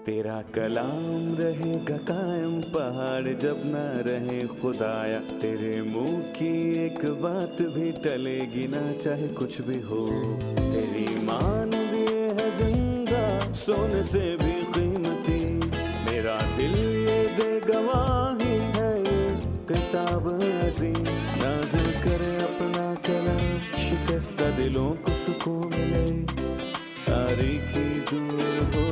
तेरा कलाम रहेगा कायम पहाड़ जब ना रहे खुदाया, तेरे मुंह की एक बात भी टलेगी ना चाहे कुछ भी हो। तेरी मान दिए है जिंदा सोने से भी कीमती, मेरा दिल ये दे गवाही है ये किताब अजीम। नाज़िल करे अपना कलाम, शिकस्ता दिलों को सुकून मिले, तारीखी दूर हो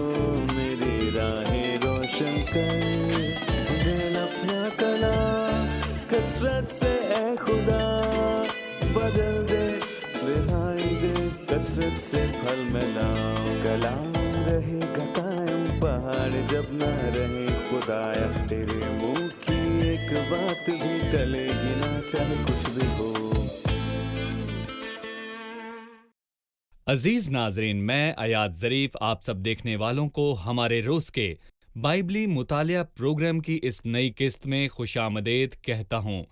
मेरी राहें रोशन कर। दे अपना कलाम कसरत से ए खुदा, बदल दे रिहाई दे कसरत से फल मिलाओ। कलाम रहेगा कायम पहाड़ जब ना रहे खुदाया, तेरे मुंह की एक बात भी टलेगी ना चाहे कुछ भी हो। अजीज नाजरीन, मैं अयाद ज़रीफ आप सब देखने वालों को हमारे रोज़ के बाइबली मुतालिया प्रोग्राम की इस नई किस्त में खुशामदीद कहता हूँ।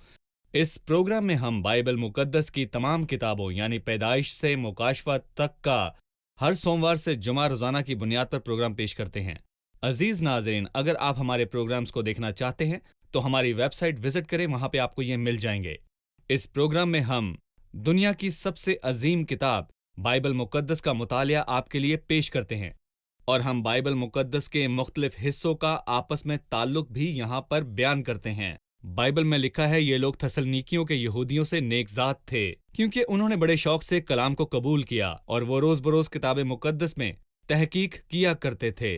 इस प्रोग्राम में हम बाइबल मुकद्दस की तमाम किताबों यानी पैदाइश से मुकाशफा तक का हर सोमवार से जुमा रोज़ाना की बुनियाद पर प्रोग्राम पेश करते हैं। अजीज नाजरीन, अगर आप हमारे प्रोग्राम्स को देखना चाहते हैं तो हमारी वेबसाइट विजिट करें, वहाँ पे आपको ये मिल जाएंगे। इस प्रोग्राम में हम दुनिया की सबसे अजीम किताब बाइबल मुकद्दस का मुतालिया आपके लिए पेश करते हैं, और हम बाइबल मुकद्दस के मुख्तलिफ हिस्सों का आपस में ताल्लुक भी यहाँ पर बयान करते हैं। बाइबल में लिखा है ये लोग थसलनीकियों के यहूदियों से नेकजात थे, क्योंकि उन्होंने बड़े शौक से कलाम को कबूल किया और वो रोज़ बरोज़ किताब मुकद्दस में तहकीक किया करते थे।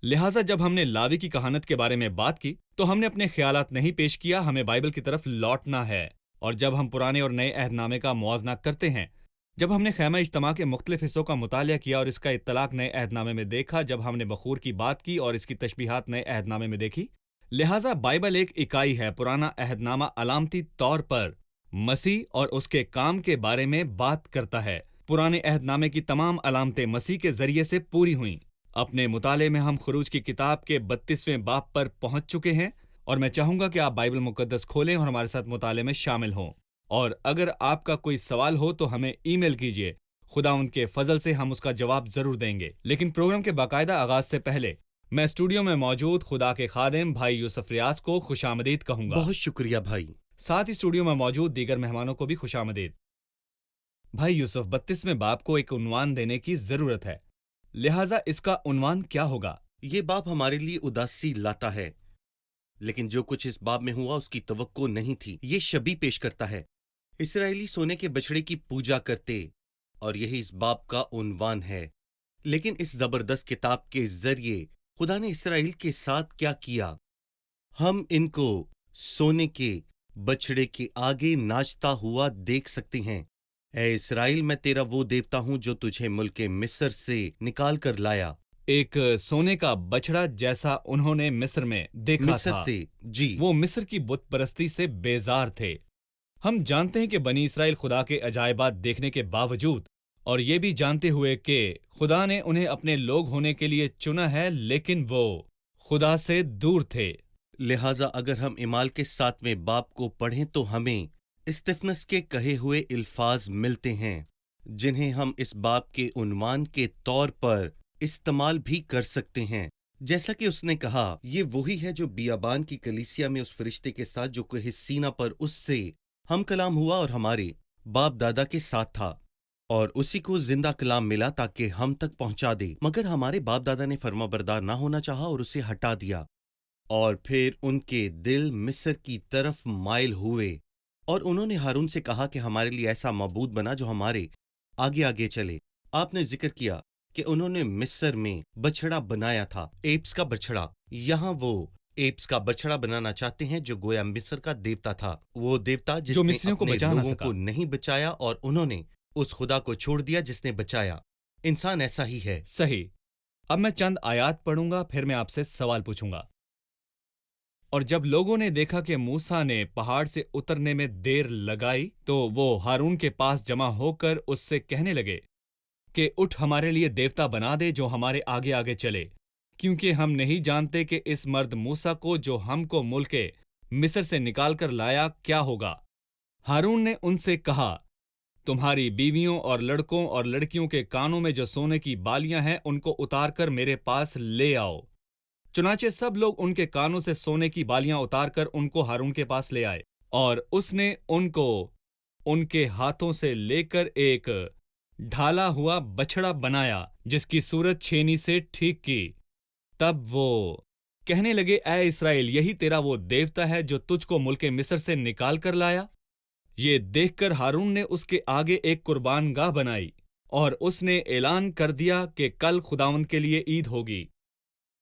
लिहाजा जब हमने लावी की कहानत के बारे में बात की तो हमने अपने ख्यालात नहीं पेश किया, हमें बाइबल की तरफ लौटना है। और जब हम पुराने और नए अहदनामे का मुआजना करते हैं, जब हमने खैमा इज्तिमा के मुख्तलिफ हिस्सों का मुतालिया किया और इसका इत्तलाक नए अहदनामे में देखा, जब हमने बखूर की बात की और इसकी तशबीहात नए अहदनामे में देखी, लिहाजा बाइबल एक इकाई है। पुराना अहदनामा अलामती तौर पर मसीह और उसके काम के बारे में बात करता है। पुराने अहदनामे की तमाम अलामतें मसीह के जरिए से पूरी हुईं। अपने मुताले में हम खुरूज की किताब के 32वें बाब पर पहुंच चुके हैं, और मैं चाहूंगा कि आप बाइबल मुकद्दस खोलें और हमारे साथ मुताले में शामिल हों। और अगर आपका कोई सवाल हो तो हमें ईमेल कीजिए, खुदावंद के फजल से हम उसका जवाब जरूर देंगे। लेकिन प्रोग्राम के बाकायदा आगाज से पहले मैं स्टूडियो में मौजूद खुदा के खादिम भाई यूसुफ रियाज को खुशामदीद कहूंगा। बहुत शुक्रिया भाई। साथ ही स्टूडियो में मौजूद दीगर मेहमानों को भी खुशामदीद। भाई यूसुफ, 32वें बाब को एक उन्वान देने की जरूरत है, लिहाजा इसका उन्वान क्या होगा? ये बाब हमारे लिए उदासी लाता है, लेकिन जो कुछ इस बाब में हुआ उसकी तवक्को नहीं थी। ये शबी पेश करता है। इसराइली सोने के बछड़े की पूजा करते, और यही इस बाब का उन्वान है। लेकिन इस जबरदस्त किताब के जरिए खुदा ने इसराइल के साथ क्या किया, हम इनको सोने के बछड़े के आगे नाचता हुआ देख सकते हैं। ऐ इसराइल, मैं तेरा वो देवता हूं जो तुझे मुल्क मिस्र से निकाल कर लाया। एक सोने का बछड़ा जैसा उन्होंने मिस्र में देखा मिस्र था। से, जी। वो मिस्र की बुत परस्ती से बेजार थे। हम जानते हैं कि बनी इसराइल खुदा के अजायबात देखने के बावजूद, और ये भी जानते हुए कि खुदा ने उन्हें अपने लोग होने के लिए चुना है, लेकिन वो खुदा से दूर थे। लिहाजा अगर हम इमाल के 7वें बाब को पढ़ें तो हमें स्तिफनस के कहे हुए अल्फाज मिलते हैं, जिन्हें हम इस बाब के उन्वान के तौर पर इस्तेमाल भी कर सकते हैं। जैसा कि उसने कहा, ये वही है जो बियाबान की कलीसिया में उस फरिश्ते के साथ जो कोहे सीना पर उससे हम कलाम हुआ और हमारे बाप दादा के साथ था, और उसी को जिंदा कलाम मिला ताकि हम तक पहुंचा दे। मगर हमारे बाप दादा ने फर्माबरदार ना होना चाहा और उसे हटा दिया, और फिर उनके दिल मिस्र की तरफ माइल हुए, और उन्होंने हारून से कहा कि हमारे लिए ऐसा मबूद बना जो हमारे आगे आगे चले। आपने जिक्र किया कि उन्होंने मिस्र में बछड़ा बनाया था, एप्स का बछड़ा। यहाँ वो एप्स का बछड़ा बनाना चाहते हैं जो गोया मिस्र का देवता था, वो देवता जिसने मिस्रियों को अपने बचा ना लोगों सका। को नहीं बचाया, और उन्होंने उस खुदा को छोड़ दिया जिसने बचाया। इंसान ऐसा ही है। सही। अब मैं चंद आयात पढ़ूंगा, फिर मैं आपसे सवाल पूछूंगा। और जब लोगों ने देखा कि मूसा ने पहाड़ से उतरने में देर लगाई, तो वो हारून के पास जमा होकर उससे कहने लगे कि उठ, हमारे लिए देवता बना दे जो हमारे आगे आगे चले, क्योंकि हम नहीं जानते कि इस मर्द मूसा को जो हमको मुल्के मिस्र से निकाल कर लाया क्या होगा। हारून ने उनसे कहा, तुम्हारी बीवियों और लड़कों और लड़कियों के कानों में जो सोने की बालियां हैं उनको उतार कर मेरे पास ले आओ। चुनाचे सब लोग उनके कानों से सोने की बालियां उतारकर उनको हारून के पास ले आए, और उसने उनको उनके हाथों से लेकर एक ढाला हुआ बछड़ा बनाया जिसकी सूरत छेनी से ठीक की। तब वो कहने लगे, ऐ इस्राएल, यही तेरा वो देवता है जो तुझको मुल्के मिस्र से निकाल कर लाया। ये देखकर हारून ने उसके आगे एक कुर्बान गाह बनाई और उसने ऐलान कर दिया कि कल खुदावंद के लिए ईद होगी।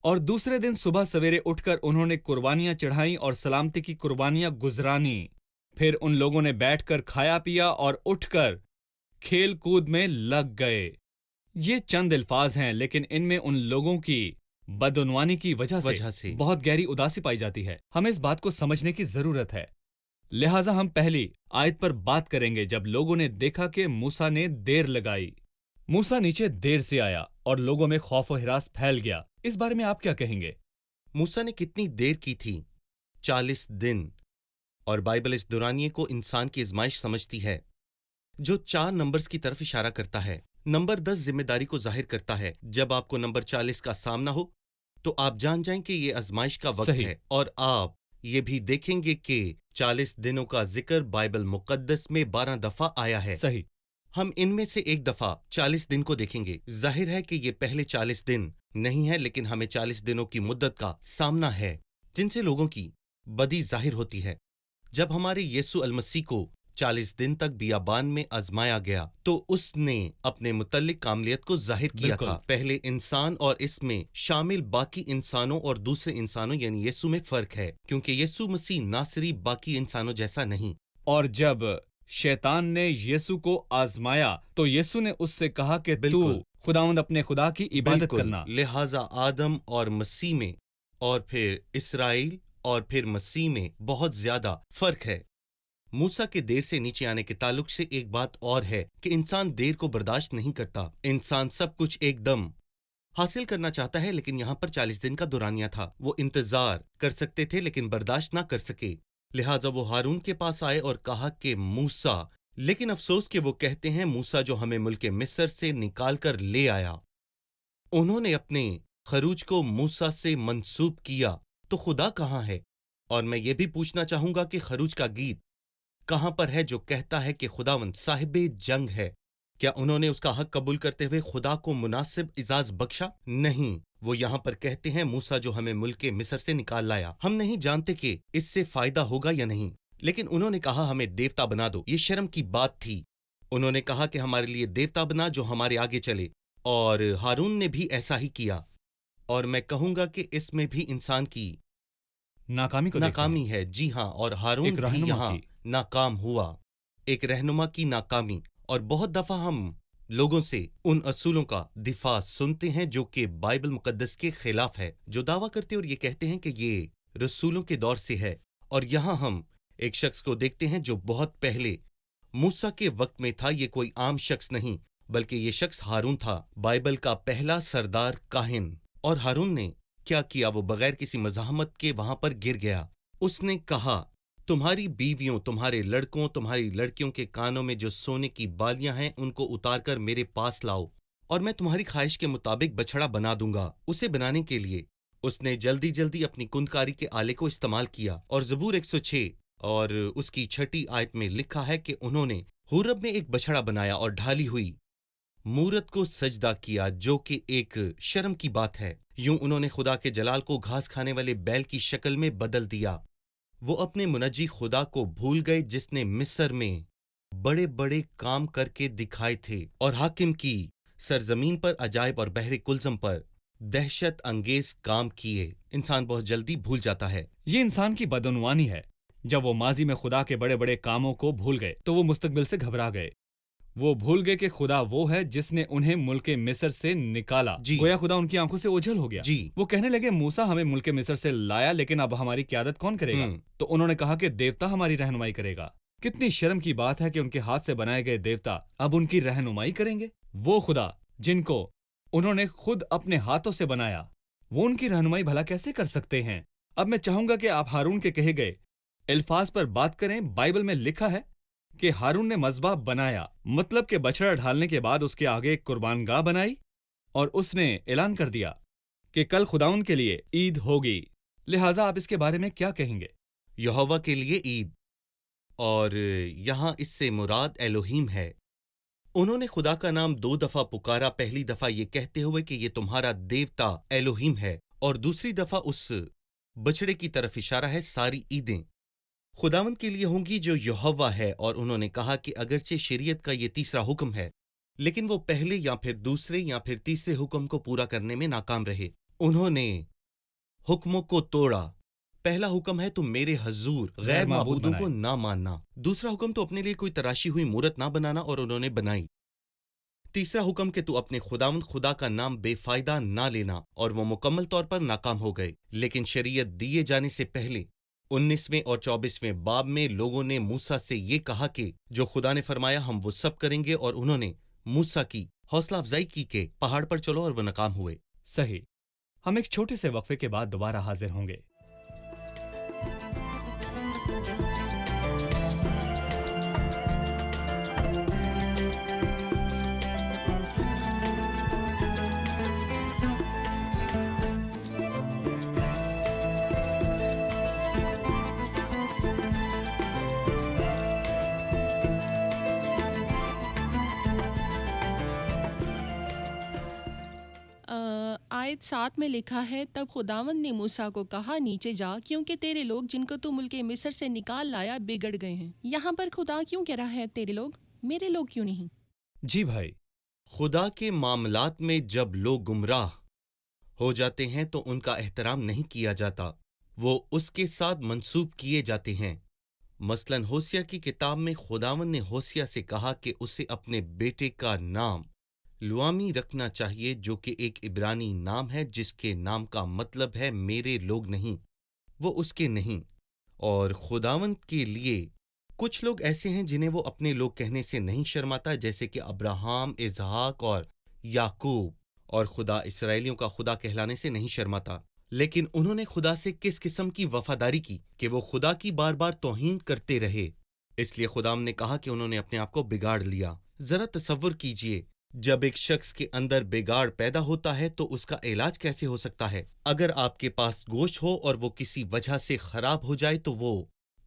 और दूसरे दिन सुबह सवेरे उठकर उन्होंने कुर्बानियां चढ़ाई और सलामती की कुर्बानियां गुजरानी। फिर उन लोगों ने बैठकर खाया पिया और उठकर खेल कूद में लग गए। ये चंद अल्फाज हैं, लेकिन इनमें उन लोगों की बदउनवानी की वजह से बहुत गहरी उदासी पाई जाती है। हमें इस बात को समझने की जरूरत है। लिहाजा हम पहली आयत पर बात करेंगे। जब लोगों ने देखा कि मूसा ने देर लगाई, मूसा नीचे देर से आया और लोगों में खौफ और हिरास फैल गया। इस बारे में आप क्या कहेंगे? मूसा ने कितनी देर की थी? 40 दिन। और बाइबल इस दुरानिये को इंसान की आजमाइश समझती है, जो 4 नंबर्स की तरफ इशारा करता है। नंबर 10 जिम्मेदारी को जाहिर करता है। जब आपको नंबर 40 का सामना हो तो आप जान जाएं कि ये आजमाइश का वक्त है। और आप ये भी देखेंगे कि 40 दिनों का जिक्र बाइबल मुकद्दस में 12 दफा आया है। सही। हम इनमें से एक दफा 40 दिन को देखेंगे। जाहिर है कि ये पहले 40 दिन नहीं है, लेकिन हमें 40 दिनों की मुद्दत का सामना है जिनसे लोगों की बदी जाहिर होती है। जब हमारे यीशु अलमसीह को 40 दिन तक बियाबान में आजमाया गया तो उसने अपने मुतल्लिक कामलियत को जाहिर किया था। पहले इंसान और इसमें शामिल बाकी इंसानों और दूसरे इंसानों यानी यीशु में फर्क है, क्योंकि यीशु मसीह नासरी बाकी इंसानों जैसा नहीं। और जब शैतान ने यीशु को आजमाया तो यीशु ने उससे कहा कि तू खुदावंद अपने खुदा की इबादत करना। लिहाजा आदम और मसीह में और फिर इसराइल और फिर मसीह में बहुत ज्यादा फर्क है। मूसा के देर से नीचे आने के ताल्लुक से एक बात और है कि इंसान देर को बर्दाश्त नहीं करता। इंसान सब कुछ एकदम हासिल करना चाहता है, लेकिन यहाँ पर 40 दिन का दुरानिया था। वो इंतजार कर सकते थे लेकिन बर्दाश्त ना कर सके। लिहाजा वो हारून के पास आए और कहा कि मूसा, लेकिन अफसोस कि वो कहते हैं मूसा जो हमें मुल्के मिस्र से निकाल कर ले आया। उन्होंने अपने खरूज को मूसा से मंसूब किया, तो खुदा कहाँ है? और मैं ये भी पूछना चाहूंगा कि खरूज का गीत कहां पर है जो कहता है कि खुदावंद साहिबे जंग है? क्या उन्होंने उसका हक कबूल करते हुए खुदा को मुनासिब इजाज बख्शा? नहीं, वो यहां पर कहते हैं मूसा जो हमें मुल्के मिस्र से निकाल लाया। हम नहीं जानते कि इससे फायदा होगा या नहीं, लेकिन उन्होंने कहा हमें देवता बना दो। ये शर्म की बात थी। उन्होंने कहा कि हमारे लिए देवता बना जो हमारे आगे चले, और हारून ने भी ऐसा ही किया। और मैं कहूंगा कि इसमें भी इंसान की नाकामी है। जी हाँ, और हारून भी यहाँ नाकाम हुआ, एक रहनुमा की नाकामी। और बहुत दफा हम लोगों से उन असूलों का दिफा सुनते हैं जो कि बाइबल मुकद्दस के खिलाफ है, जो दावा करते और ये कहते हैं कि ये रसूलों के दौर से है। और यहाँ हम एक शख्स को देखते हैं जो बहुत पहले मूसा के वक्त में था। ये कोई आम शख्स नहीं, बल्कि ये शख्स हारून था, बाइबल का पहला सरदार काहिन। और हारून ने क्या किया? वो बगैर किसी मज़ाहमत के वहां पर गिर गया। उसने कहा, तुम्हारी बीवियों, तुम्हारे लड़कों, तुम्हारी लड़कियों के कानों में जो सोने की बालियां हैं उनको उतार कर मेरे पास लाओ, और मैं तुम्हारी ख्वाहिश के मुताबिक बछड़ा बना दूंगा। उसे बनाने के लिए उसने जल्दी जल्दी अपनी कुंदकारी के आले को इस्तेमाल किया। और ज़बूर 106 और उसकी 6ठी आयत में लिखा है कि उन्होंने हुरब में एक बछड़ा बनाया और ढाली हुई मूरत को सजदा किया, जो कि एक शर्म की बात है। यूं उन्होंने खुदा के जलाल को घास खाने वाले बैल की शक्ल में बदल दिया। वो अपने मुनज्जी खुदा को भूल गए जिसने मिस्र में बड़े बड़े काम करके दिखाए थे और हाकिम की सरजमीन पर अजायब और बहरे कुलजम पर दहशत अंगेज काम किए। इंसान बहुत जल्दी भूल जाता है। ये इंसान की बदउनवानी है। जब वो माजी में खुदा के बड़े बड़े कामों को भूल गए तो वो मुस्तकबिल से घबरा गए। वो भूल गए कि खुदा वो है जिसने उन्हें मुल्के मिस्र से निकाला। गोया खुदा उनकी आंखों से ओझल हो गया। वो कहने लगे, मूसा हमें मुल्के मिस्र से लाया, लेकिन अब हमारी क़यादत कौन करेगा? तो उन्होंने कहा कि देवता हमारी रहनुमाई करेगा। कितनी शर्म की बात है कि उनके हाथ से बनाए गए देवता अब उनकी रहनुमाई करेंगे। वो खुदा जिनको उन्होंने खुद अपने हाथों से बनाया, वो उनकी रहनुमाई भला कैसे कर सकते हैं? अब मैं चाहूंगा कि आप हारून के कहे गए अल्फाज पर बात करें। बाइबल में लिखा है कि हारून ने मज़बा बनाया, मतलब कि बछड़ा ढालने के बाद उसके आगे एक कुर्बानगाह बनाई और उसने ऐलान कर दिया کہ کل खुदाउन के लिए ईद होगी, लिहाजा आप इसके बारे में क्या कहेंगे? यहोवा के लिए ईद, और यहाँ इससे मुराद एलोहीम है। उन्होंने खुदा का नाम 2 दफा पुकारा, पहली दफा ये कहते हुए कि ये तुम्हारा देवता एलोहीम है, और दूसरी दफा उस बछड़े की तरफ इशारा है। सारी ईदें खुदावंद के लिए होंगी जो यहोवा है। और उन्होंने कहा कि अगरचे शरीयत का ये तीसरा हुक्म है, लेकिन वो पहले या फिर दूसरे या फिर तीसरे हुक्म को पूरा करने में नाकाम रहे। उन्होंने हुक्मों को तोड़ा। पहला हुक्म है तुम मेरे हजूर गैर माबूदों को ना मानना। दूसरा हुक्म तो अपने लिए कोई तराशी हुई मूरत ना बनाना, और उन्होंने बनाई। तीसरा हुक्म कि तू अपने खुदावंद खुदा का नाम बेफायदा ना लेना, और वो मुकम्मल तौर पर नाकाम हो गए। लेकिन शरीयत दिए जाने से पहले 19वें और 24वें बाब में लोगों ने मूसा से ये कहा कि जो खुदा ने फरमाया हम वो सब करेंगे, और उन्होंने मूसा की हौसला अफजाई की कि पहाड़ पर चलो, और वो नाकाम हुए। सही। हम एक छोटे से वक्फे के बाद दोबारा हाजिर होंगे। आयत 7 में लिखा है, तब खुदावंद ने मूसा को कहा, नीचे जा, क्योंकि तेरे लोग जिनको तू मुल्क मिस्र से निकाल लाया बिगड़ गए हैं। यहाँ पर खुदा क्यों कह रहा है तेरे लोग, मेरे लोग क्यों नहीं? जी भाई, खुदा के मामलात में जब लोग गुमराह हो जाते हैं तो उनका एहतराम नहीं किया जाता, वो उसके साथ मंसूब किए जाते हैं। मसलन होसिया की किताब में खुदावन ने होसिया से कहा कि उसे अपने बेटे का नाम लुआमी रखना चाहिए, जो कि एक इब्रानी नाम है जिसके नाम का मतलब है मेरे लोग नहीं, वो उसके नहीं। और खुदावंत के लिए कुछ लोग ऐसे हैं जिन्हें वो अपने लोग कहने से नहीं शर्माता, जैसे कि अब्राहम, इसहाक और याकूब। और खुदा इसराइलियों का खुदा कहलाने से नहीं शर्माता। लेकिन उन्होंने खुदा से किस किस्म की वफादारी की कि वो खुदा की बार बार तौहीन करते रहे। इसलिए खुदाम ने कहा कि उन्होंने अपने आप को बिगाड़ लिया। जरा तसव्वुर कीजिए, जब एक शख्स के अंदर बिगाड़ पैदा होता है तो उसका इलाज कैसे हो सकता है? अगर आपके पास गोश्त हो और वो किसी वजह से खराब हो जाए तो वो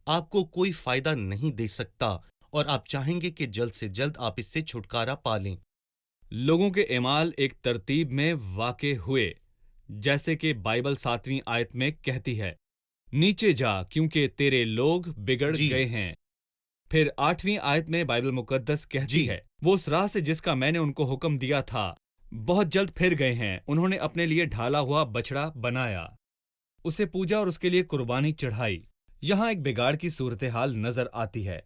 आपको कोई फायदा नहीं दे सकता, और आप चाहेंगे कि जल्द से जल्द आप इससे छुटकारा पा लें। लोगों के एमाल एक तरतीब में वाक़े हुए, जैसे कि बाइबल 7वीं आयत में कहती है, नीचे जा क्योंकि तेरे लोग बिगड़ जी। गए हैं। फिर 8वीं आयत में बाइबल मुकद्दस कहती जी। है, वो उस राह से जिसका मैंने उनको हुक्म दिया था बहुत जल्द फिर गए हैं। उन्होंने अपने लिए ढाला हुआ बछड़ा बनाया, उसे पूजा और उसके लिए कुर्बानी चढ़ाई। यहाँ एक बिगाड़ की सूरत हाल नजर आती है।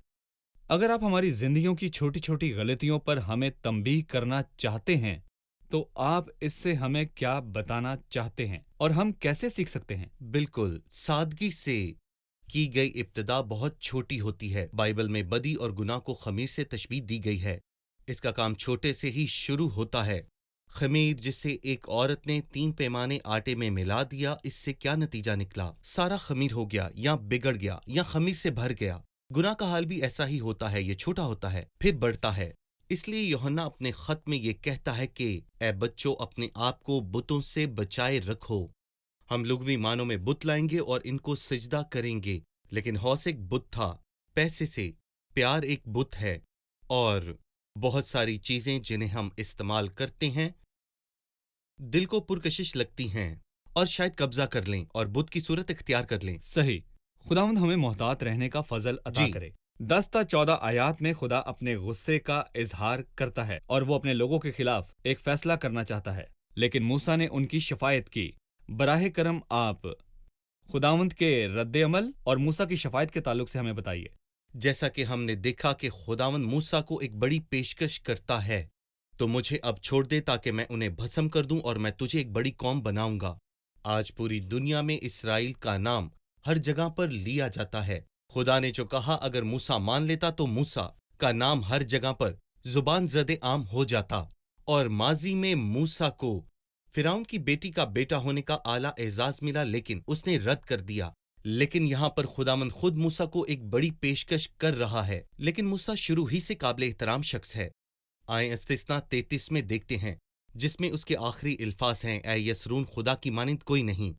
अगर आप हमारी जिंदगियों की छोटी छोटी गलतियों पर हमें तंबीह करना चाहते हैं तो आप इससे हमें क्या बताना चाहते हैं और हम कैसे सीख सकते हैं? बिल्कुल, सादगी से की गई इब्तिदा बहुत छोटी होती है। बाइबल में बदी और गुनाह को खमीर से तशबीह दी गई है। इसका काम छोटे से ही शुरू होता है। खमीर जिसे एक औरत ने 3 पैमाने आटे में मिला दिया, इससे क्या नतीजा निकला? सारा खमीर हो गया, या बिगड़ गया, या खमीर से भर गया। गुनाह का हाल भी ऐसा ही होता है, ये छोटा होता है फिर बढ़ता है। इसलिए यूहन्ना अपने खत में ये कहता है कि ए बच्चों, अपने आप को बुतों से बचाए रखो। हम लुग़वी मानों में बुत लाएंगे और इनको सिजदा करेंगे, लेकिन हौस एक बुत था, पैसे से प्यार एक बुत है, और बहुत सारी चीजें जिन्हें हम इस्तेमाल करते हैं दिल को पुरकशिश लगती हैं और शायद कब्जा कर लें और बुत की सूरत इख्तियार कर लें। सही। खुदावंद हमें मोहतात रहने का फजल अता जी। करे। 10 ता 14 आयात में खुदा अपने गुस्से का इजहार करता है और वो अपने लोगों के खिलाफ एक फैसला करना चाहता है, लेकिन मूसा ने उनकी शफायत की। बराह करम आप खुदावंद के रद्द अमल और मूसा की शफायत के ताल्लुक से हमें बताइए। जैसा कि हमने देखा कि खुदावंद मूसा को एक बड़ी पेशकश करता है, तो मुझे अब छोड़ दे ताकि मैं उन्हें भस्म कर दूं और मैं तुझे एक बड़ी कौम बनाऊंगा। आज पूरी दुनिया में इसराइल का नाम हर जगह पर लिया जाता है। खुदा ने जो कहा अगर मूसा मान लेता तो मूसा का नाम हर जगह पर जुबान ज़दे आम हो जाता, और माजी में मूसा को फिरौन की बेटी का बेटा होने का आला एजाज मिला, लेकिन उसने रद्द कर दिया। लेकिन यहाँ पर खुदामंद खुद मूसा को एक बड़ी पेशकश कर रहा है, लेकिन मूसा शुरू ही से काबिल एहतराम शख्स है। आए इस्तिस्ना 33 में देखते हैं, جس میں اس کے آخری الفاظ ہیں اے یسرون خدا کی مانند کوئی نہیں،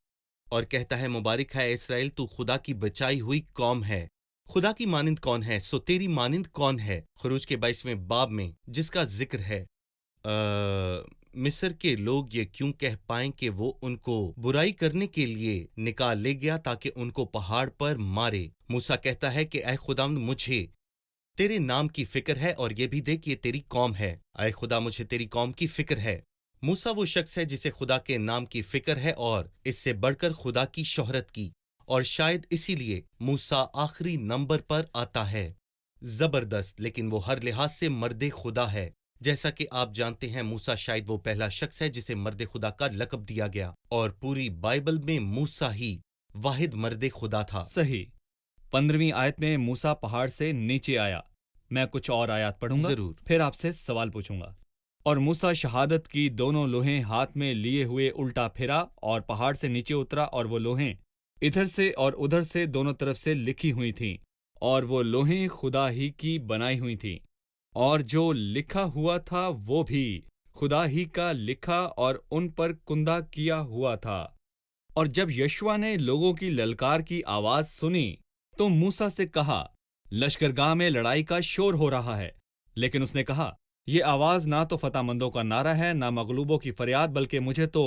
اور کہتا ہے مبارک ہے اسرائیل تو خدا کی بچائی ہوئی قوم ہے۔ خدا کی مانند کون ہے؟ سو تیری مانند کون ہے؟ خروج کے 22ویں باب میں جس کا ذکر ہے، مصر کے لوگ یہ کیوں کہہ پائیں کہ وہ ان کو برائی کرنے کے لیے نکال لے گیا تاکہ ان کو پہاڑ پر مارے۔ موسیٰ کہتا ہے کہ اے خداوند مجھے تیرے نام کی فکر ہے اور یہ بھی دیکھ کہ یہ تیری قوم ہے۔ اے خدا مجھے تیری قوم کی فکر ہے۔ موسیٰ وہ شخص ہے جسے خدا کے نام کی فکر ہے اور اس سے بڑھ کر خدا کی شہرت کی، اور شاید اسی لیے موسیٰ آخری نمبر پر آتا ہے۔ زبردست، لیکن وہ ہر لحاظ سے مرد خدا ہے۔ جیسا کہ آپ جانتے ہیں موسیٰ شاید وہ پہلا شخص ہے جسے مرد خدا کا لقب دیا گیا، اور پوری بائبل میں موسیٰ ہی واحد مرد خدا تھا۔ صحیح۔ 15ویں آیت میں موسیٰ پہاڑ سے نیچے آیا۔ میں کچھ اور آیات پڑھوں گا، ضرور۔ پھر آپ سے سوال پوچھوں گا۔ اور موسیٰ شہادت کی دونوں لوہیں ہاتھ میں لیے ہوئے الٹا پھرا اور پہاڑ سے نیچے اترا، اور وہ لوہیں ادھر سے اور ادھر سے دونوں طرف سے لکھی ہوئی تھیں، اور وہ لوہیں خدا ہی کی بنائی ہوئی تھیں، اور جو لکھا ہوا تھا وہ بھی خدا ہی کا لکھا اور ان پر کندہ کیا ہوا تھا۔ اور جب یشوع نے لوگوں کی للکار کی آواز سنی تو موسیٰ سے کہا، لشکرگاہ میں لڑائی کا شور ہو رہا ہے۔ لیکن اس نے کہا، یہ آواز نہ تو فتح مندوں کا نعرہ ہے، نہ مغلوبوں کی فریاد، بلکہ مجھے تو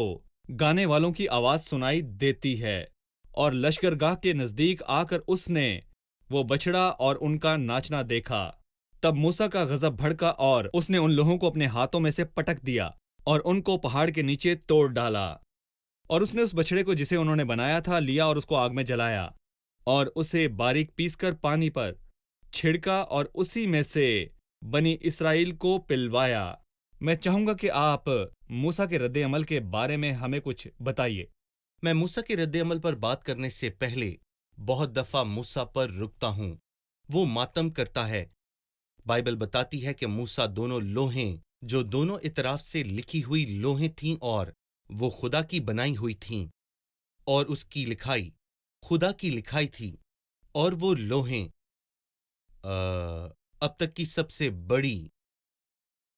گانے والوں کی آواز سنائی دیتی ہے۔ اور لشکرگاہ کے نزدیک آ کر اس نے وہ بچڑا اور ان کا ناچنا دیکھا۔ تب موسیٰ کا غضب بھڑکا اور اس نے ان لوگوں کو اپنے ہاتھوں میں سے پٹک دیا اور ان کو پہاڑ کے نیچے توڑ ڈالا۔ اور اس نے اس بچڑے کو جسے انہوں نے بنایا تھا لیا اور اس کو آگ میں جلایا، اور اسے باریک پیس کر پانی پر چھڑکا اور اسی میں سے بنی اسرائیل کو پلوایا۔ میں چاہوں گا کہ آپ موسیٰ کے رد عمل کے بارے میں ہمیں کچھ بتائیے۔ میں موسیٰ کے رد عمل پر بات کرنے سے پہلے بہت دفعہ موسیٰ پر رکتا ہوں۔ وہ ماتم کرتا ہے۔ بائبل بتاتی ہے کہ موسیٰ دونوں لوہیں جو دونوں اطراف سے لکھی ہوئی لوہیں تھیں اور وہ خدا کی بنائی ہوئی تھیں، اور اس کی لکھائی خدا کی لکھائی تھی، اور وہ لوہیں اب تک کی سب سے بڑی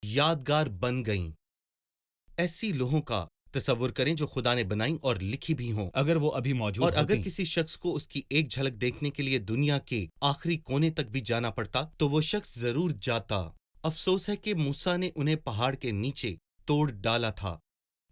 یادگار بن گئیں۔ ایسی لوہوں کا تصور کریں جو خدا نے بنائی اور لکھی بھی ہوں، اگر وہ ابھی موجود اور اگر ہوتی۔ کسی شخص کو اس کی ایک جھلک دیکھنے کے لیے دنیا کے آخری کونے تک بھی جانا پڑتا تو وہ شخص ضرور جاتا۔ افسوس ہے کہ موسیٰ نے انہیں پہاڑ کے نیچے توڑ ڈالا تھا۔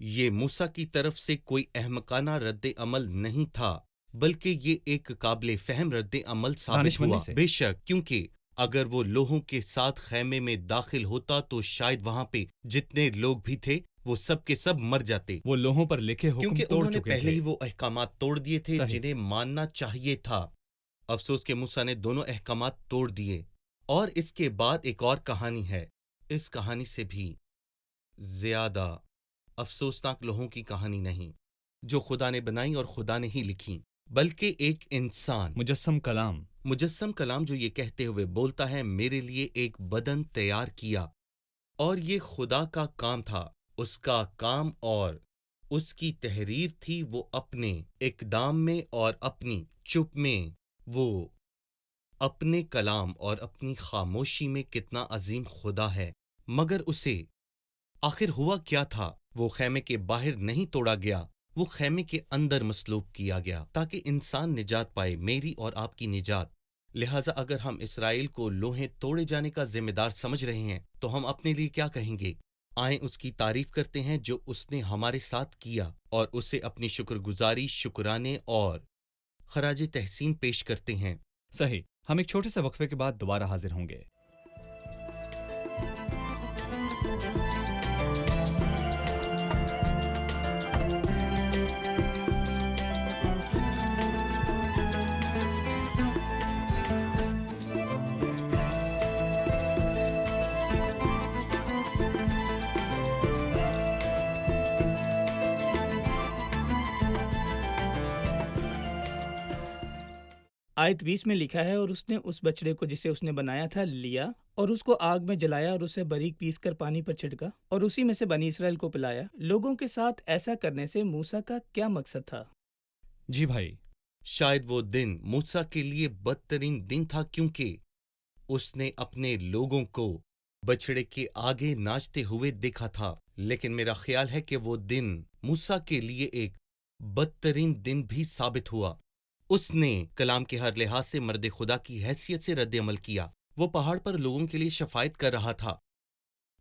یہ موسیٰ کی طرف سے کوئی احمقانہ رد عمل نہیں تھا، بلکہ یہ ایک قابل فہم رد عمل ثابت دانشمندی ہوا۔ سے۔ بے شک، کیونکہ اگر وہ لوہوں کے ساتھ خیمے میں داخل ہوتا تو شاید وہاں پہ جتنے لوگ بھی تھے وہ سب کے سب مر جاتے، وہ لوہوں پر لکھے حکم کیونکہ توڑ انہوں نے چکے پہلے تھے۔ ہی وہ احکامات توڑ دیے تھے صحیح۔ جنہیں ماننا چاہیے تھا۔ افسوس کہ موسیٰ نے دونوں احکامات توڑ دیے۔ اور اس کے بعد ایک اور کہانی ہے، اس کہانی سے بھی زیادہ افسوسناک لوہوں کی کہانی نہیں جو خدا نے بنائی اور خدا نے ہی لکھی، بلکہ ایک انسان مجسم کلام جو یہ کہتے ہوئے بولتا ہے، میرے لیے ایک بدن تیار کیا، اور یہ خدا کا کام تھا، اس کا کام اور اس کی تحریر تھی۔ وہ اپنے اقدام میں اور اپنی چپ میں، وہ اپنے کلام اور اپنی خاموشی میں کتنا عظیم خدا ہے۔ مگر اسے آخر ہوا کیا تھا؟ وہ خیمے کے باہر نہیں توڑا گیا، وہ خیمے کے اندر مصلوب کیا گیا تاکہ انسان نجات پائے، میری اور آپ کی نجات۔ لہٰذا اگر ہم اسرائیل کو لوہیں توڑے جانے کا ذمہ دار سمجھ رہے ہیں تو ہم اپنے لیے کیا کہیں گے؟ آئیں اس کی تعریف کرتے ہیں جو اس نے ہمارے ساتھ کیا، اور اسے اپنی شکر گزاری، شکرانے اور خراج تحسین پیش کرتے ہیں۔ صحیح۔ ہم ایک چھوٹے سے وقفے کے بعد دوبارہ حاضر ہوں گے۔ آیت 20 میں لکھا ہے، اور اس نے اس بچڑے کو جسے اس نے بنایا تھا لیا اور اس کو آگ میں جلایا اور اسے باریک پیس کر پانی پر چھڑکا اور اسی میں سے بنی اسرائیل کو پلایا۔ لوگوں کے ساتھ ایسا کرنے سے موسیٰ کا کیا مقصد تھا؟ جی بھائی، شاید وہ دن موسیٰ کے لیے بدترین دن تھا، کیونکہ اس نے اپنے لوگوں کو बछड़े के आगे नाचते हुए देखा था। लेकिन मेरा ख्याल है कि वो दिन मूसा के लिए एक बदतरीन दिन भी साबित हुआ। उसने कलाम के हर लिहाज से मर्द खुदा की हैसियत से रद्द अमल किया। वो पहाड़ पर लोगों के लिए शफायत कर रहा था।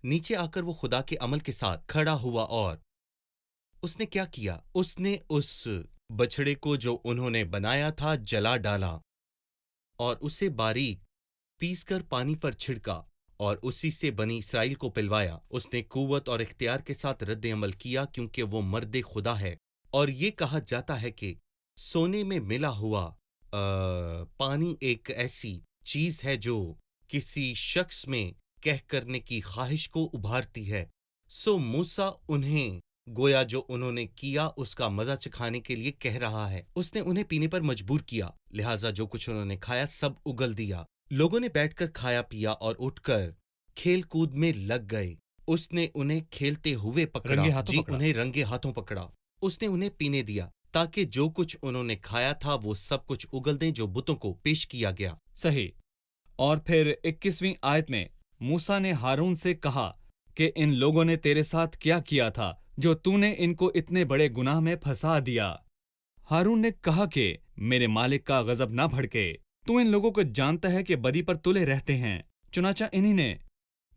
नीचे आकर वो खुदा के अमल के साथ खड़ा हुआ और उसने क्या किया? उसने उस बछड़े को जो उन्होंने बनाया था जला डाला और उसे बारीक पीसकर पानी पर छिड़का और उसी से बनी इसराइल को पिलवाया। उसने कुव्वत और इख्तियार के साथ रद्द अमल किया क्योंकि वो मर्द खुदा है। और ये कहा जाता है कि सोने में मिला हुआ पानी एक ऐसी चीज है जो किसी शख्स में कह करने की ख्वाहिश को उभारती है। सो मूसा उन्हें गोया जो उन्होंने किया उसका मजा चखाने के लिए कह रहा है। उसने उन्हें पीने पर मजबूर किया, लिहाजा जो कुछ उन्होंने खाया सब उगल दिया। लोगों ने बैठकर खाया पिया और उठकर खेल कूद में लग गए। उसने उन्हें खेलते हुए पकड़ा, रंगे हाथों पकड़ा। उन्हें रंगे हाथों पकड़ा। उसने उन्हें पीने दिया ताकि जो कुछ उन्होंने खाया था वो सब कुछ उगल दें जो बुतों को पेश किया गया। सही। और फिर 21वीं आयत में मूसा ने हारून से कहा कि इन लोगों ने तेरे साथ क्या किया था जो तूने इनको इतने बड़े गुनाह में फंसा दिया। हारून ने कहा कि मेरे मालिक का गजब ना भड़के, तू इन लोगों को जानता है कि बदी पर तुले रहते हैं। चुनाचा इन्हीं ने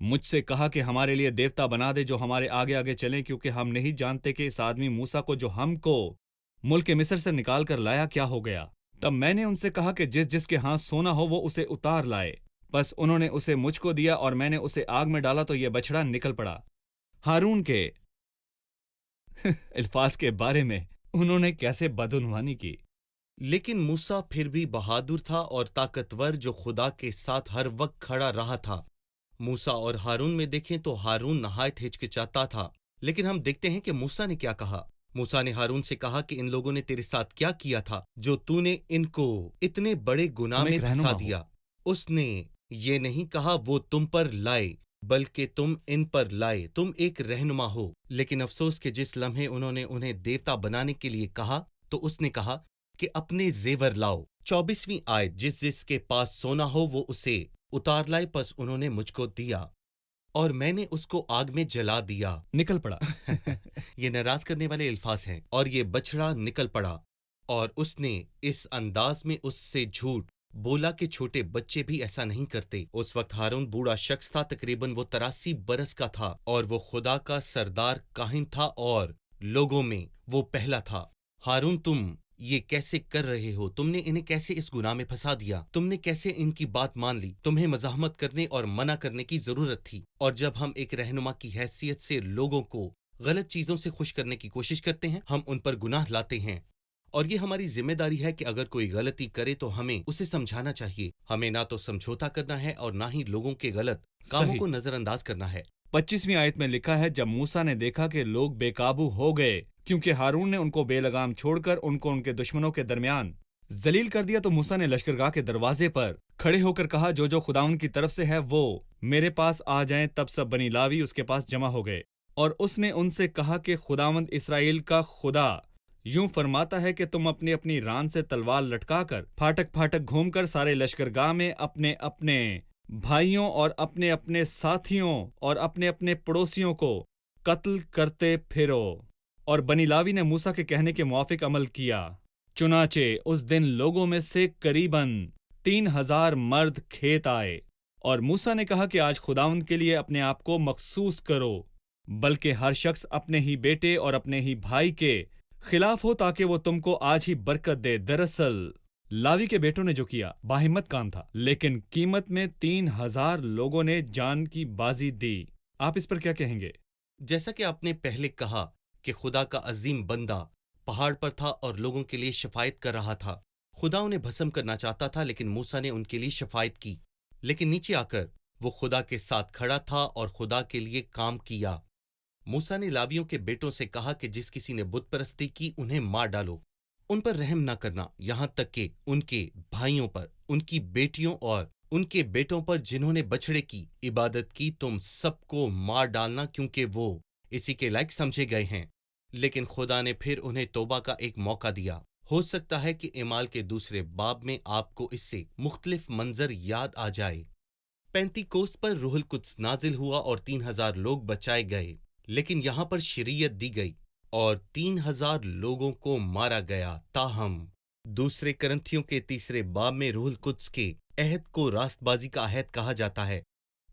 मुझसे कहा कि हमारे लिए देवता बना दे जो हमारे आगे आगे चलें, क्योंकि हम नहीं जानते कि इस आदमी मूसा को जो हमको मुल्क मिस्र से निकाल कर लाया क्या हो गया। तब मैंने उनसे कहा कि जिस जिसके हाथ सोना हो वो उसे उतार लाए। बस उन्होंने उसे मुझको दिया और मैंने उसे आग में डाला तो यह बछड़ा निकल पड़ा। हारून के अल्फाज के बारे में उन्होंने कैसे बदउनवानी की। लेकिन मूसा फिर भी बहादुर था और ताकतवर जो खुदा के साथ हर वक्त खड़ा रहा था। मूसा और हारून में देखें तो हारून नहायत हिचकिचाता था, लेकिन हम देखते हैं कि मूसा ने क्या कहा। मूसा ने हारून से कहा कि इन लोगों ने तेरे साथ क्या किया था जो तूने इनको इतने बड़े गुनाह में फंसा दिया। उसने ये नहीं कहा वो तुम पर लाए, बल्कि तुम इन पर लाए, तुम एक रहनुमा हो। लेकिन अफसोस कि जिस लम्हे उन्होंने उन्हें देवता बनाने के लिए कहा तो उसने कहा कि अपने जेवर लाओ। 24वीं आयत, जिस जिसके पास सोना हो वो उसे उतार लाए, पस उन्होंने मुझको दिया और मैंने उसको आग में जला दिया। निकल पड़ा। ये नाराज करने वाले अल्फाज हैं। और ये बछड़ा निकल पड़ा और उसने इस अंदाज में उससे झूठ बोला कि छोटे बच्चे भी ऐसा नहीं करते। उस वक्त हारून बूढ़ा शख्स था, तकरीबन वो 83 बरस का था और वो खुदा का सरदार काहिन था और लोगों में वो पहला था। हारून, तुम ये कैसे कर रहे हो? तुमने इन्हें कैसे इस गुनाह में फंसा दिया? तुमने कैसे इनकी बात मान ली? तुम्हें मज़ाहमत करने और मना करने की जरूरत थी। और जब हम एक रहनुमा की हैसियत से लोगों को गलत चीजों से खुश करने की कोशिश करते हैं, हम उन पर गुनाह लाते हैं। और ये हमारी जिम्मेदारी है कि अगर कोई गलती करे तो हमें उसे समझाना चाहिए। हमें ना तो समझौता करना है और ना ही लोगों के गलत कामों को नजरअंदाज करना है। 25वीं आयत में लिखा है, जब मूसा ने देखा कि लोग बेकाबू हो गए क्योंकि हारून ने उनको बेलगाम छोड़कर उनको उनके दुश्मनों के दरमियान जलील कर दिया, तो मूसा ने लश्करगाह के दरवाजे पर खड़े होकर कहा, जो जो खुदाउन की तरफ से है वो मेरे पास आ जाएं। तब सब बनी लावी उसके पास जमा हो गए और उसने उनसे कहा कि खुदावंद इस्राएल का खुदा यूं फरमाता है कि तुम अपनी अपनी रान से तलवार लटकाकर फाटक फाटक घूमकर सारे लश्करगाह में अपने अपने भाइयों और अपने अपने साथियों और अपने अपने पड़ोसियों को कत्ल करते फिरो। और बनी लावी ने मूसा के कहने के मुआफिक अमल किया। चुनाचे उस दिन लोगों में से करीबन 3000 मर्द खेत आए और मूसा ने कहा कि आज खुदावंद के लिए अपने आप को मखसूस करो, बल्कि हर शख्स अपने ही बेटे और अपने ही भाई के खिलाफ हो, ताकि वो तुमको आज ही बरकत दे। दरअसल लावी के बेटों ने जो किया बाहिम्मत काम था, लेकिन कीमत में 3000 लोगों ने जान की बाजी दी। आप इस पर क्या कहेंगे? जैसा कि आपने पहले कहा कि खुदा का अजीम बंदा पहाड़ पर था और लोगों के लिए शफायत कर रहा था। खुदा उन्हें भस्म करना चाहता था, लेकिन मूसा ने उनके लिए शफायत की। लेकिन नीचे आकर वो खुदा के साथ खड़ा था और खुदा के लिए काम किया। मूसा ने लावियों के बेटों से कहा कि जिस किसी ने बुत परस्ती की उन्हें मार डालो, उन पर रहम न करना, यहाँ तक कि उनके भाइयों पर, उनकी बेटियों और उनके बेटों पर जिन्होंने बछड़े की इबादत की, तुम सबको मार डालना, क्योंकि वो इसी के लायक समझे गए हैं। लेकिन खुदा ने फिर उन्हें तौबा का एक मौका दिया। हो सकता है कि इमाल के दूसरे बाब में आपको इससे मुख्तलिफ मंजर याद आ जाए। پینتیکوست پر روح القدس نازل ہوا اور 3000 لوگ بچائے گئے، لیکن یہاں پر شریعت دی گئی اور 3000 لوگوں کو مارا گیا۔ تاہم دوسرے کرنتھیوں کے 3 باب میں روح القدس کے عہد کو راست بازی کا عہد کہا جاتا ہے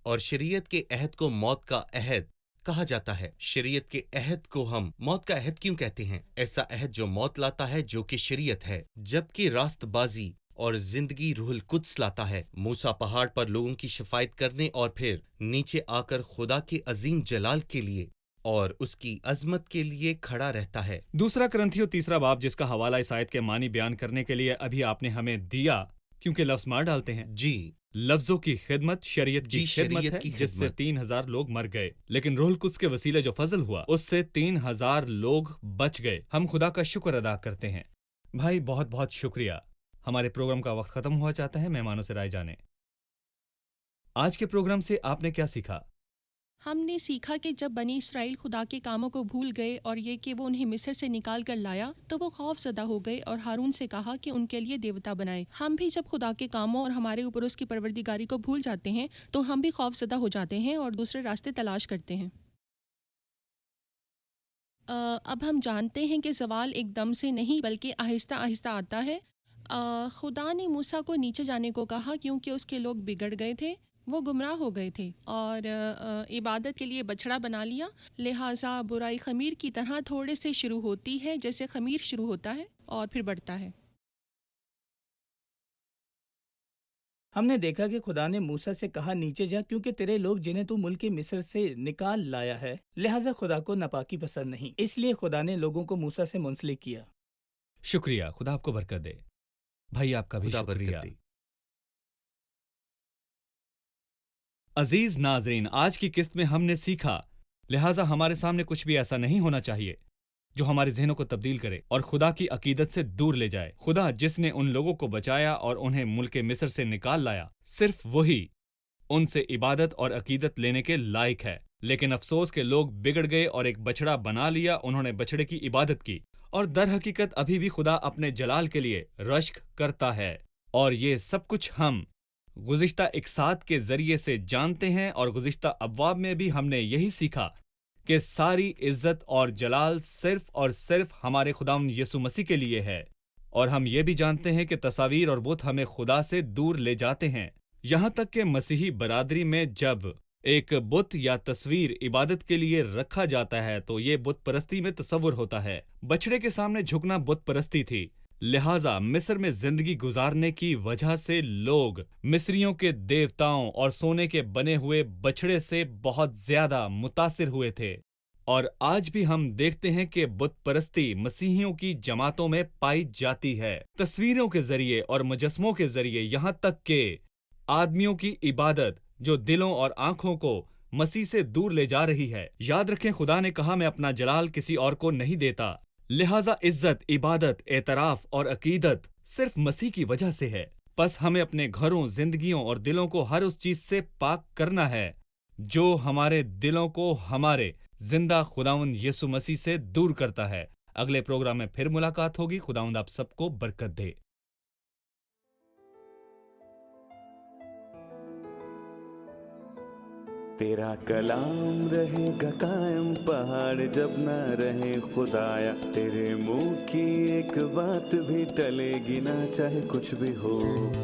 اور شریعت کے عہد کو موت کا عہد کہا جاتا ہے۔ شریعت کے عہد کو ہم موت کا عہد کیوں کہتے ہیں؟ ایسا عہد جو موت لاتا ہے، جو کہ شریعت ہے، جبکہ راست بازی اور زندگی روح القدس لاتا ہے۔ موسیٰ پہاڑ پر لوگوں کی شفاعت کرنے اور پھر نیچے آ کر خدا کے عظیم جلال کے لیے اور اس کی عظمت کے لیے کھڑا رہتا ہے۔ دوسرا کرنتھیوں 3 باب، جس کا حوالہ اس آیت کے معنی بیان کرنے کے لیے ابھی آپ نے ہمیں دیا، کیونکہ لفظ مار ڈالتے ہیں۔ جی، لفظوں کی خدمت شریعت کی خدمت ہے، جس سے 3000 لوگ مر گئے، لیکن روح القدس کے وسیلے جو فضل ہوا، اس سے 3000 لوگ بچ گئے۔ ہم خدا کا شکر ادا کرتے ہیں۔ بھائی بہت بہت شکریہ۔ ہمارے پروگرام کا وقت ختم ہوا چاہتا ہے، مہمانوں سے رائے جانیں۔ آج کے پروگرام سے آپ نے کیا سیکھا؟ ہم نے سیکھا کہ جب بنی اسرائیل خدا کے کاموں کو بھول گئے اور یہ کہ وہ انہیں مصر سے نکال کر لایا، تو وہ خوف زدہ ہو گئے اور ہارون سے کہا کہ ان کے لیے دیوتا بنائے۔ ہم بھی جب خدا کے کاموں اور ہمارے اوپر اس کی پروردگاری کو بھول جاتے ہیں تو ہم بھی خوف زدہ ہو جاتے ہیں اور دوسرے راستے تلاش کرتے ہیں۔ اب ہم جانتے ہیں کہ زوال ایک دم سے نہیں بلکہ آہستہ آہستہ آتا ہے۔ خدا نے موسیٰ کو نیچے جانے کو کہا کیونکہ اس کے لوگ بگڑ گئے تھے، وہ گمراہ ہو گئے تھے اور عبادت کے لیے بچڑا بنا لیا۔ لہٰذا برائی خمیر کی طرح تھوڑے سے شروع ہوتی ہے، جیسے خمیر شروع ہوتا ہے اور پھر بڑھتا ہے۔ ہم نے دیکھا کہ خدا نے موسیٰ سے کہا نیچے جا، کیونکہ تیرے لوگ جنہیں تو ملک مصر سے نکال لایا ہے، لہٰذا خدا کو ناپاکی پسند نہیں، اس لیے خدا نے لوگوں کو موسیٰ سے منسلک کیا۔ شکریہ، خدا آپ کو برکت دے۔ بھائی آپ کا بھی خدا شکریہ۔ برکت دے۔ عزیز ناظرین، آج کی قسط میں ہم نے سیکھا، لہٰذا ہمارے سامنے کچھ بھی ایسا نہیں ہونا چاہیے جو ہمارے ذہنوں کو تبدیل کرے اور خدا کی عقیدت سے دور لے جائے۔ خدا جس نے ان لوگوں کو بچایا اور انہیں ملک مصر سے نکال لایا، صرف وہی ان سے عبادت اور عقیدت لینے کے لائق ہے۔ لیکن افسوس کہ لوگ بگڑ گئے اور ایک بچڑا بنا لیا، انہوں نے بچڑے کی عبادت کی، اور در حقیقت ابھی بھی خدا اپنے جلال کے لیے رشک کرتا ہے، اور یہ سب کچھ ہم گزشتہ اقساط کے ذریعے سے جانتے ہیں، اور گزشتہ ابواب میں بھی ہم نے یہی سیکھا کہ ساری عزت اور جلال صرف اور صرف ہمارے خداوند یسوع مسیح کے لیے ہے، اور ہم یہ بھی جانتے ہیں کہ تصاویر اور بت ہمیں خدا سے دور لے جاتے ہیں۔ یہاں تک کہ مسیحی برادری میں جب ایک بت یا تصویر عبادت کے لیے رکھا جاتا ہے تو یہ بت پرستی میں تصور ہوتا ہے۔ بچڑے کے سامنے جھکنا بت پرستی تھی، لہٰذا مصر میں زندگی گزارنے کی وجہ سے لوگ مصریوں کے دیوتاؤں اور سونے کے بنے ہوئے بچڑے سے بہت زیادہ متاثر ہوئے تھے، اور آج بھی ہم دیکھتے ہیں کہ بت پرستی مسیحیوں کی جماعتوں میں پائی جاتی ہے، تصویروں کے ذریعے اور مجسموں کے ذریعے، یہاں تک کہ آدمیوں کی عبادت جو دلوں اور آنکھوں کو مسیح سے دور لے جا رہی ہے۔ یاد رکھیں، خدا نے کہا میں اپنا جلال کسی اور کو نہیں دیتا، لہٰذا عزت، عبادت، اعتراف اور عقیدت صرف مسیح کی وجہ سے ہے۔ پس ہمیں اپنے گھروں، زندگیوں اور دلوں کو ہر اس چیز سے پاک کرنا ہے جو ہمارے دلوں کو ہمارے زندہ خداوند یسوع مسیح سے دور کرتا ہے۔ اگلے پروگرام میں پھر ملاقات ہوگی۔ خداوند آپ سب کو برکت دے۔ تیرا کلام رہے گا قائم، پہاڑ جب نہ رہے خدایا، تیرے منہ کی ایک بات بھی ٹلے گی نہ، چاہے کچھ بھی ہو۔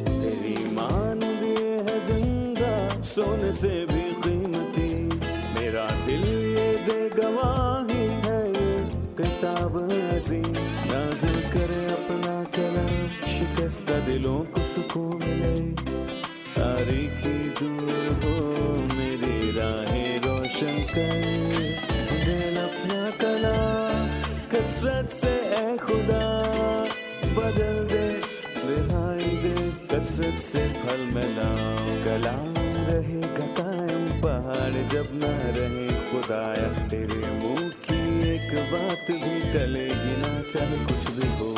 تیری مانند یہ ہے زندہ، سونے سے بھی قیمتی، میرا دل یہ دے گواہی ہے، یہ کتاب عظیم نازل کرے اپنا کلام، شکستہ دلوں کو سکون ملے، تاریکی دور ہو میری راہیں روشن کر، دل اپنا کلام کثرت سے اے خدا بدل دے، رہائی دے کثرت سے پھل ملاؤ۔ کلام رہے گا قائم، پہاڑ جب نہ رہے خدایا، تیرے منہ کی ایک بات بھی ٹلے گی نہ، چاہے کچھ بھی ہو۔